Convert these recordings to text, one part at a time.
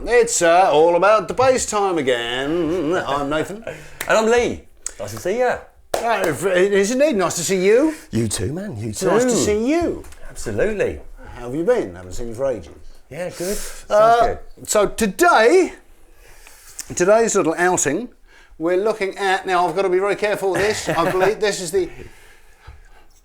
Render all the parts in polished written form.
It's all about the bass time again. I'm Nathan. And I'm Lee. Nice to see you. It is indeed. Nice to see you. You too, man. You too. Nice to see you. Absolutely. How have you been? Haven't seen you for ages. Yeah, good. Sounds good. So today's little outing, we're looking at, now I've got to be very careful with this. I believe this is the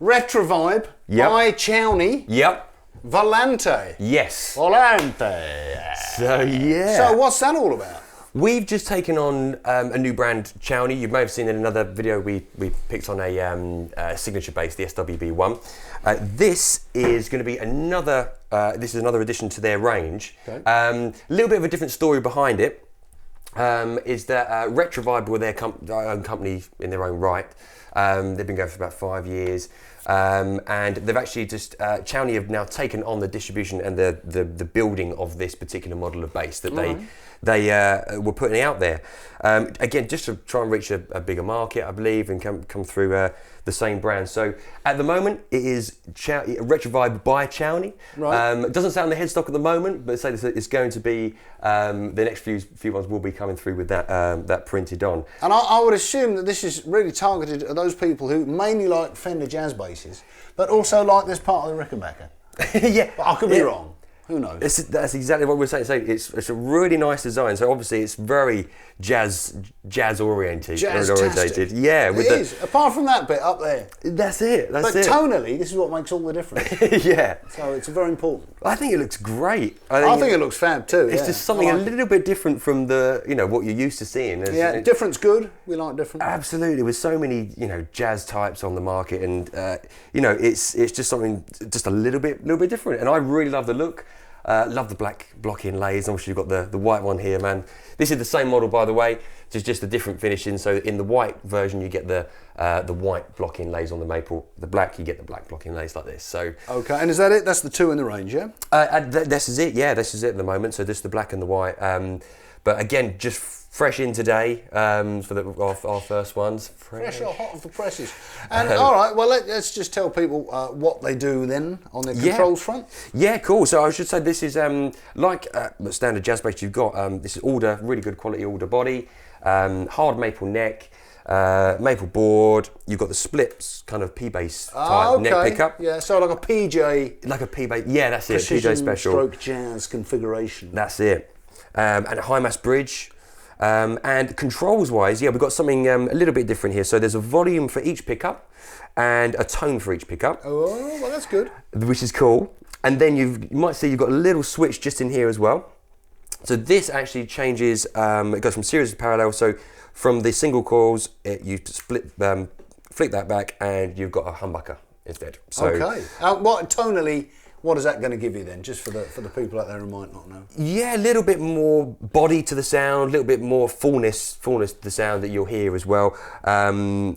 Retro Vibe by Chowny. Yep. Volante. Yes. Volante. So, yeah. So what's that all about? We've just taken on a new brand, Chowny. You may have seen in another video we picked on a signature bass, the SWB1. This is going to be another addition to their range. Okay. A little bit of a different story behind it. Is that Retro Vibe were their own company in their own right. They've been going for about 5 years. And they've actually just, Chowny have now taken on the distribution and the building of this particular model of bass that they were putting out there. Again, just to try and reach a bigger market, I believe, and come through the same brand. So at the moment, it is Retro Vibe by Chowny. Right. It doesn't sound the headstock at the moment, but it's going to be, the next few ones will be coming through with that printed on. And I would assume that this is really targeted at those people who mainly like Fender jazz basses, but also like this part of the Rickenbacker. Yeah. But I could be wrong. Who knows? That's exactly what we're saying. So it's a really nice design. So obviously it's very jazz oriented. Jazz-tastic. Yeah. It is. Apart from that bit up there. That's it. But tonally, this is what makes all the difference. Yeah. So it's very important. I think it looks great. I think it looks fab too. It's just something a little bit different from what you're used to seeing. Different's good. We like different. Absolutely. With so many jazz types on the market, and it's just something just a little bit different. And I really love the look. Love the black block inlays. Obviously, you've got the white one here, man. This is the same model, by the way. Just a different finishing. So in the white version, you get the white block inlays on the maple. The black, you get the black block inlays like this. So okay, and is that it? That's the two in the range, yeah? This is it. Yeah, this is it at the moment. So just the black and the white. But again, just fresh in today for our first ones. Fresh or hot off the presses. And all right, well, let's just tell people what they do then on the controls front. Yeah, cool. So I should say this is like the standard jazz bass you've got. This is Alder, really good quality Alder body, hard maple neck, maple board. You've got the splits kind of P-bass type neck pickup. Yeah, so like a PJ. Like a P-bass. Yeah, that's it. PJ special. Stroke jazz configuration. That's it. And a high mass bridge. And controls wise, we've got something a little bit different here. So there's a volume for each pickup, and a tone for each pickup. Oh, well, that's good. Which is cool. And then you might see you've got a little switch just in here as well. So this actually changes, it goes from series to parallel. So from the single coils, you flick that back and you've got a humbucker instead. So, okay. Tonally, what is that going to give you then, just for the people out there who might not know? Yeah, a little bit more body to the sound, a little bit more fullness to the sound that you'll hear as well.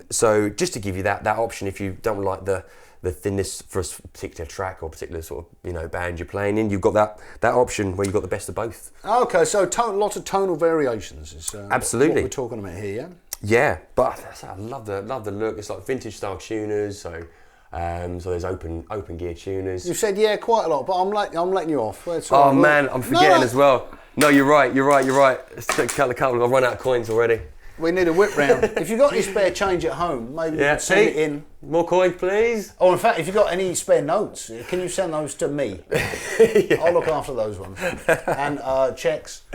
So just to give you that option, if you don't like the thinness for a particular track or particular sort of band you're playing in, you've got that option where you've got the best of both. Okay, so lots of tonal variations is absolutely what we're talking about here, yeah? Yeah, but I love the look. It's like vintage style tuners, so there's open gear tuners. You've said yeah quite a lot, but I'm letting you off. Oh man, I'm forgetting as well. No, you're right. Let's take a couple. I've run out of coins already. We need a whip round. If you've got any spare change at home, maybe you can send it in. More coins, please. Oh, in fact, if you've got any spare notes, can you send those to me? Yeah. I'll look after those ones. And checks,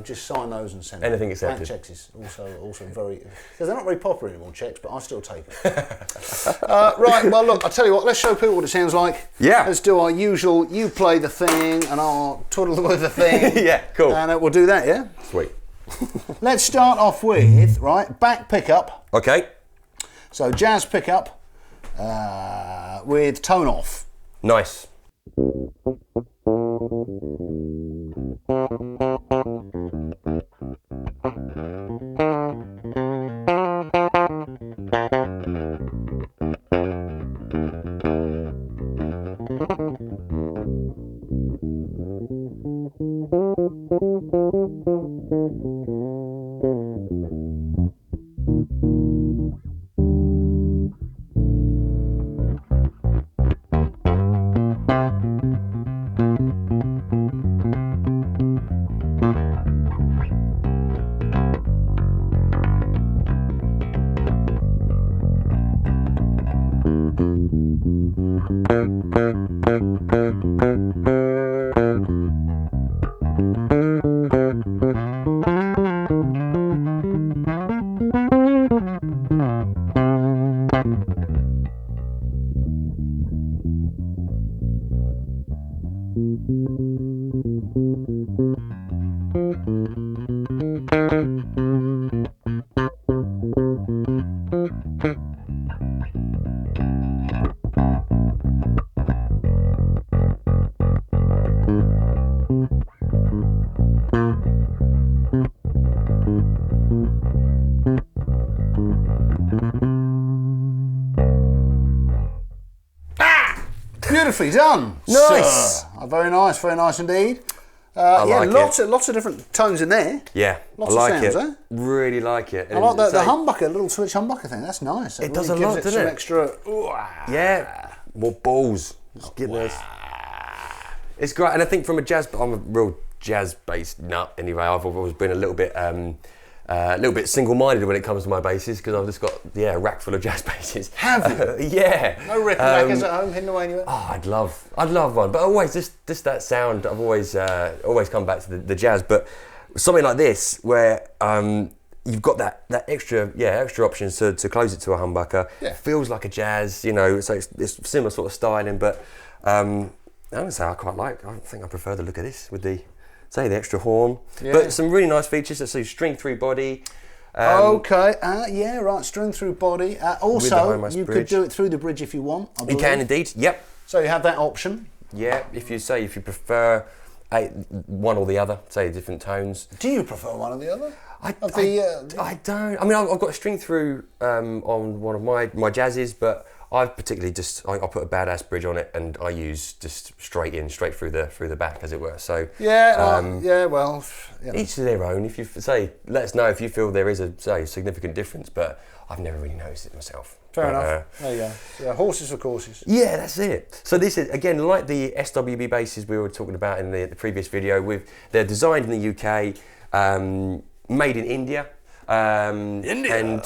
just sign those and send them. Anything accepted. Bank checks is also very... Because they're not very popular anymore, checks, but I still take them. Right, well, look, I'll tell you what, let's show people what it sounds like. Yeah. Let's do our usual, you play the thing, and I'll twiddle with the thing. Yeah, cool. And we'll do that, yeah? Sweet. Let's start off with, back pickup. Okay. So jazz pickup with tone off. Nice. Beautifully done. Nice. Very nice indeed. Lots of different tones in there. Yeah, lots I like of sounds, it. Really like it. I like the humbucker, little switch humbucker thing. That's nice. It does a lot, doesn't it? Some extra. Yeah, more balls. It's great, and I think from a jazz, I'm a real jazz-based nut anyway. I've always been a little bit single-minded when it comes to my basses because I've just got a rack full of jazz basses. Have you? Yeah. No Rickenbackers at home hidden away anywhere? Oh, I'd love one, but always just that sound. I've always come back to the jazz, but something like this where you've got that extra options to close it to a humbucker. Yeah. Feels like a jazz, so it's similar sort of styling, but I would say I think I prefer the look of this with the extra horn. Yeah. But some really nice features. So string through body. String through body. Also, you could do it through the bridge if you want. You can indeed. Yep. So you have that option. Yeah. If you prefer one or the other, different tones. Do you prefer one or the other? I don't. I mean, I've got a string through on one of my jazzes, but I've particularly I put a badass bridge on it, and I use just straight through the back, as it were. So each to their own. If you let us know if you feel there is a significant difference, but I've never really noticed it myself. Fair enough. There you go. Yeah, horses for courses. Yeah, that's it. So this is again like the SWB basses we were talking about in the previous video. They're designed in the UK, made in India. India. And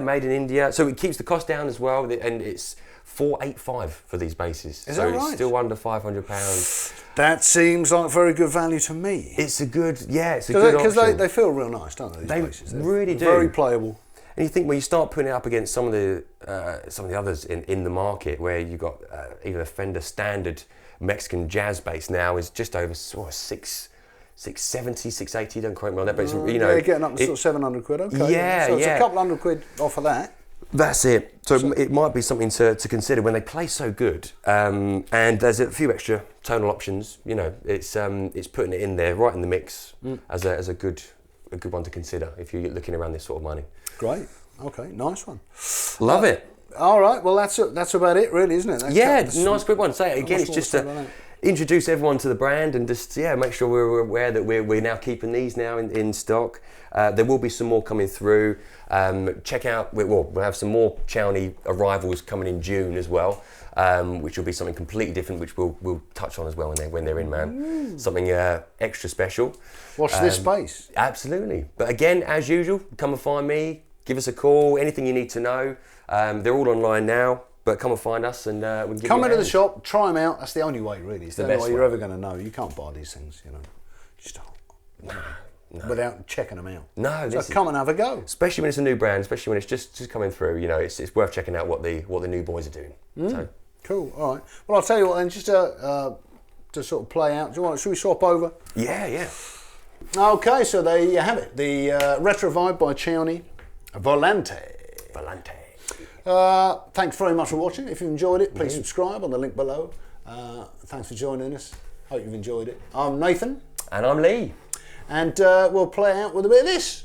made in India. So it keeps the cost down as well, and it's $485 for these bases. Is that right? It's still under £500. That seems like very good value to me. It's a good option. Because they feel real nice, don't they? These bases. Really do. Very playable. And you think when you start putting it up against some of the others in the market, where you got even a Fender standard Mexican jazz bass now is just over sort of 670, 680. Don't quote me on that, but it's, you know, yeah, getting up to sort of 700 quid. Okay, yeah, so it's yeah. a couple $100 off of that. That's it. So it might be something to consider when they play so good. And there's a few extra tonal options. You know, it's putting it in there, right in the mix, as a good one to consider if you're looking around this sort of money. Great. Okay, nice one. Love it. All right. Well, that's about it, really, isn't it? Nice quick one. Say it again. It's just to introduce everyone to the brand and just make sure we're aware that we're now keeping these now in stock. There will be some more coming through. Check out. We'll have some more Chowny arrivals coming in June as well, which will be something completely different, which we'll touch on as well when they're in, man. Something extra special. Watch this space. Absolutely. But again, as usual, come and find me. Give us a call. Anything you need to know. They're all online now. But come and find us and we can give come you into the shop, try them out. That's the only way, really. It's the only best way you're way. ever going to know. You can't buy these things, you know, just without checking them out. No, so come and have a go. Especially when it's a new brand, especially when it's just coming through. You know, it's worth checking out what the new boys are doing. So. Cool. All right. Well, I'll tell you what then. Just to sort of play out. Should we swap over? Yeah. Okay. So there you have it. The Retro Vibe by Chowny Volante. Thanks very much for watching. If you enjoyed it, please subscribe on the link below. Thanks for joining us. Hope you've enjoyed it. I'm Nathan. And I'm Lee. And we'll play out with a bit of this.